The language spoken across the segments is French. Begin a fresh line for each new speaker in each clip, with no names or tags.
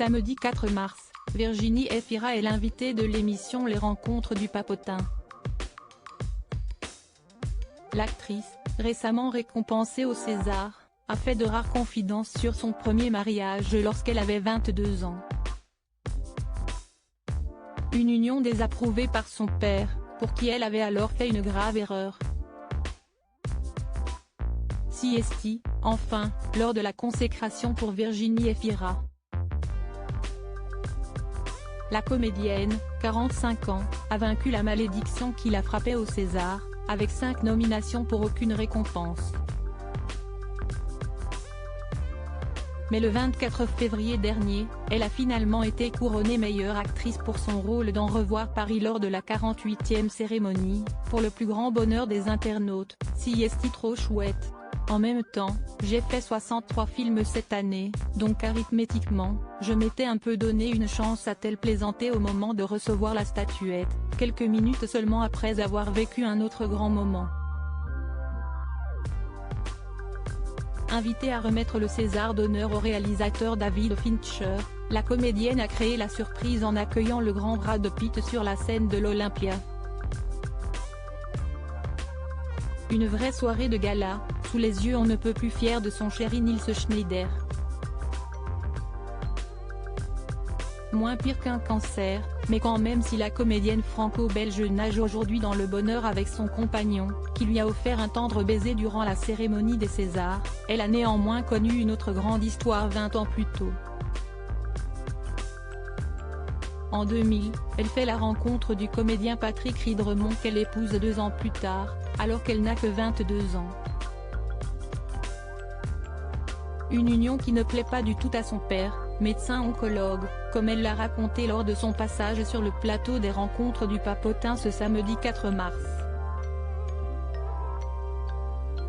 Samedi 4 mars, Virginie Efira est l'invitée de l'émission Les Rencontres du Papotin. L'actrice, récemment récompensée au César, a fait de rares confidences sur son premier mariage lorsqu'elle avait 22 ans. Une union désapprouvée par son père, pour qui elle avait alors fait une grave erreur. Siesti, enfin, lors de la consécration pour Virginie Efira. La comédienne, 45 ans, a vaincu la malédiction qui la frappait au César, avec 5 nominations pour aucune récompense. Mais le 24 février dernier, elle a finalement été couronnée meilleure actrice pour son rôle dans Revoir Paris lors de la 48e cérémonie, pour le plus grand bonheur des internautes. Siesti trop chouette. En même temps, j'ai fait 63 films cette année, donc arithmétiquement, je m'étais un peu donné une chance, a-t-elle plaisanté au moment de recevoir la statuette, quelques minutes seulement après avoir vécu un autre grand moment. Invitée à remettre le César d'honneur au réalisateur David Fincher, la comédienne a créé la surprise en accueillant le grand Brad Pitt sur la scène de l'Olympia. Une vraie soirée de gala, sous les yeux on ne peut plus fiers de son chéri Nils Schneider. Moins pire qu'un cancer, mais quand même si la comédienne franco-belge nage aujourd'hui dans le bonheur avec son compagnon, qui lui a offert un tendre baiser durant la cérémonie des Césars, elle a néanmoins connu une autre grande histoire 20 ans plus tôt. En 2000, elle fait la rencontre du comédien Patrick Ridremont qu'elle épouse 2 ans plus tard, alors qu'elle n'a que 22 ans. Une union qui ne plaît pas du tout à son père, médecin oncologue, comme elle l'a raconté lors de son passage sur le plateau des Rencontres du Papotin ce samedi 4 mars.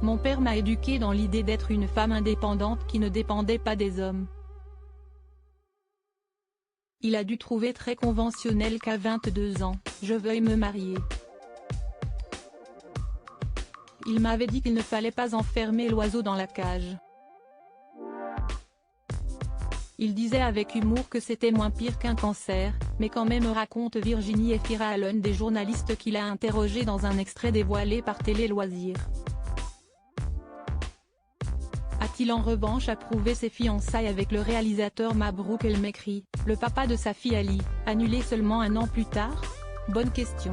Mon père m'a éduquée dans l'idée d'être une femme indépendante qui ne dépendait pas des hommes. Il a dû trouver très conventionnel qu'à 22 ans, je veuille me marier. Il m'avait dit qu'il ne fallait pas enfermer l'oiseau dans la cage. Il disait avec humour que c'était moins pire qu'un cancer, mais quand même, raconte Virginie Efira à l'un des journalistes qui l'a interrogé dans un extrait dévoilé par Télé Loisirs. A-t-il en revanche approuvé ses fiançailles avec le réalisateur Mabrouk El Mekri, le papa de sa fille Ali, annulé seulement un an plus tard? Bonne question.